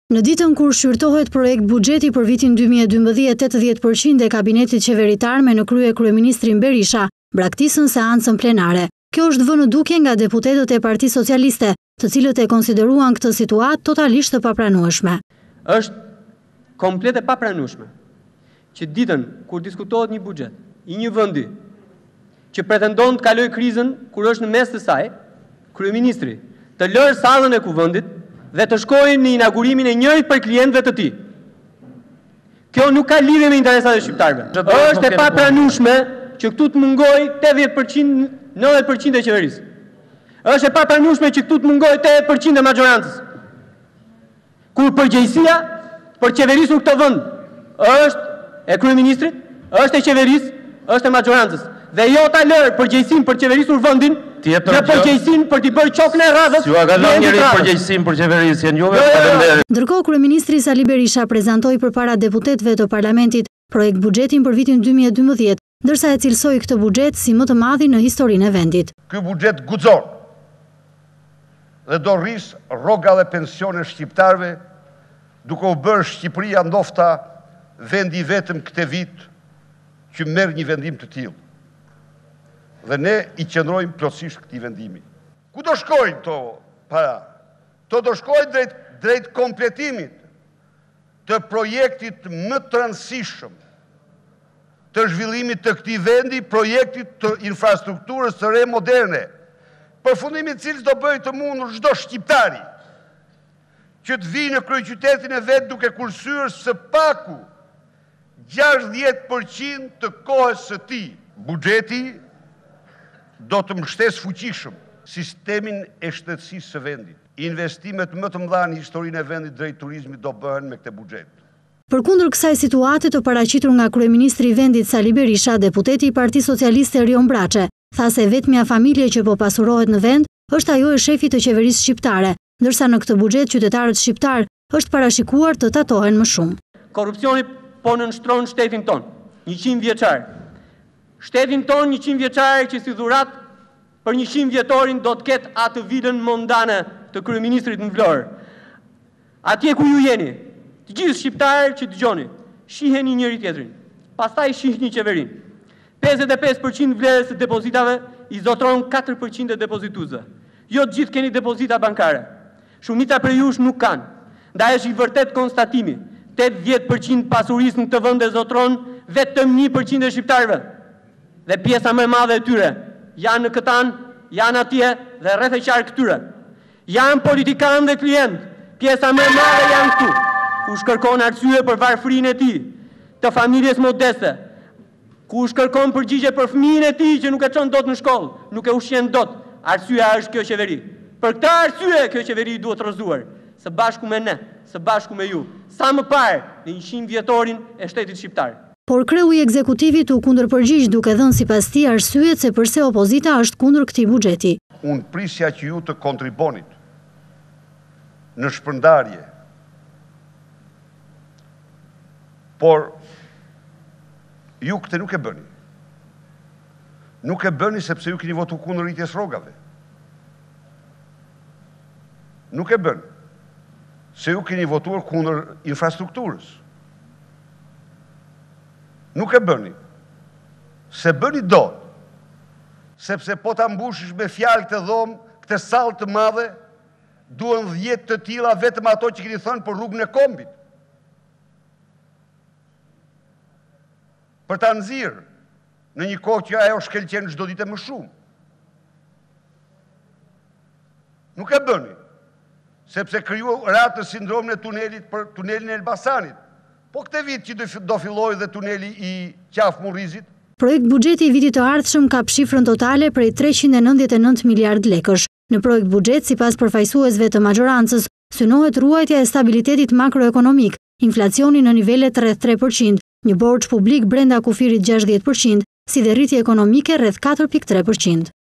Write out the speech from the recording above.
Në ditën kur shqyrtohet projekt buxheti për vitin 2012, 80% e kabinetit qeveritar me në krye kryeministrin Berisha braktisën seancën plenare. Kjo është vënë duke nga deputetët e Partisë Socialiste, të cilët e konsideruan këtë situatë totalisht të papranueshme. Është komplet e papranueshme që ditën kur diskutohet një buxhet i një vendi që pretendon të kalojë krizën kur është në mes të saj, kryeministri të lërë sallën e kuvendit dhe të shkojnë në inaugurimin e njërit për klientëve të tij. Kjo nuk ka lidhje me interesat e shqiptarëve. Është e papranueshme që këtu të mungojë 80%, 90% e qeverisë. Është e papranueshme që këtu të mungojë 80% e majorancës. Kur përgjegjësia për qeverisur këtë vend është e kryeministrit, është e qeverisë, është e majorancës. Dhe jo ta lërë përgjegjësinë për qeverisur vendin, dhe përgjegjësinë për t'i bërë qokën e radhës. Si u ka dhënë njëri përgjegjësinë për qeverisjen juve? Faleminderit. Ndërkohë kryeministri Sali Berisha prezantoi përpara deputetëve të parlamentit projekt buxhetin për vitin 2012, ndërsa e cilësoi këtë buxhet si më të madhi në historinë e vendit. Ky buxhet guxon dhe do rris rroga dhe pensione shqiptarëve, duke u bërë Shqipëria ndofta vendi vetëm këtë vit që merr një vendim të tillë. Dhe ne i qëndrojmë plotësisht këtij vendimi. Ku do shkojnë këto para? To do shkojnë drejt kompletimit të projektit më të rëndësishëm të zhvillimit të këtij vendi, projektit të infrastrukturës së re moderne, përfundimi i cilës do bëjë të mundur çdo shqiptari që të vijë në kryeqytetin e vet duke kursyer së paku 60% të kohës së tij. Buxheti do të mbështesë fuqishëm sistemin e shtetësisë së vendit. Investimet më të mëdha në historinë e vendit drejt turizmit do bëhen me këtë buxhet. Përkundër kësaj situate të paraqitur nga kryeministri i vendit Sali Berisha, deputeti i Partisë Socialiste Rion Braçe tha se vetmja familje që po pasurohet në vend është ajo e shefit të qeverisë shqiptare, ndërsa në këtë buxhet qytetarët shqiptar është parashikuar të tatohen më shumë. Korrupsioni po nënshtron shtetin ton, 100 vjeçar. Shtetin ton 100 vjeçar që si dhurat për 100 vjetorin do të ketë atë vilën mondane të kryeministrit në Vlorë. Atje ku ju jeni, të gjithë shqiptarë që dëgjoni, shiheni njëri tjetrin, pastaj shihni qeverinë. 55% vlerës së depozitave i zotron 4% e depozituesve. Jo të gjithë keni depozita bankare. Shumica prej jush nuk kanë. Ndaj është i vërtet konstatimi, 80% pasurisë në këtë vend e zotron vetëm 1% e shqiptarëve. Dhe pjesa më e madhe e tyre janë në Këtan, janë atje dhe rreth e qark këtyre. Janë politikanë dhe klientë. Pjesa më e madhe janë këtu, ku shkërkon arsye për varfërinë e tij, të familjes modeste, ku shkërkon përgjigje për fëmijën e tij që nuk e çon dot në shkollë, nuk e ushqen dot. Arsyeja është kjo qeveri. Për këtë arsye kjo qeveri duhet rrëzuar, së bashku me ne, së bashku me ju, sa më parë në 100 vjetorin e shtetit shqiptar. Por kreu i ekzekutivit u kundërpërgjigj duke dhënë sipas tij arsyet se pse opozita është kundër këtij buxheti. Unë prisja që ju të kontribonit në shpërndarje, por ju këtë nuk e bëni. Nuk e bëni sepse ju keni votu kundër rritjes rrogave. Nuk e bëni se ju keni votuar kundër infrastrukturës. Nuk e bëni, se bëni do, sepse po ta mbushish me fjalë të dhomë, këtë sallë të madhe, duhen 10 të tilla vetëm ato që keni thënë për rrugën e Kombit. Për ta nxirr në një kohë që ajo shkëlqen çdo ditë më shumë. Nuk e bëni, sepse kriju ratë sindromin e tunelit për tunelin e Elbasanit. Po këtë vit që do filloj dhe tuneli i Qafë Murrizit. Projekt buxheti i vitit të ardhshëm ka shifrën totale prej 399 miliard lekësh. Në projekt buxhet, sipas përfaqësuesve të majorancës, synohet ruajtja e stabilitetit makroekonomik, inflacioni në nivelet rreth 3%, një borxh publik brenda kufirit 60%, si dhe rritje ekonomike rreth 4.3%.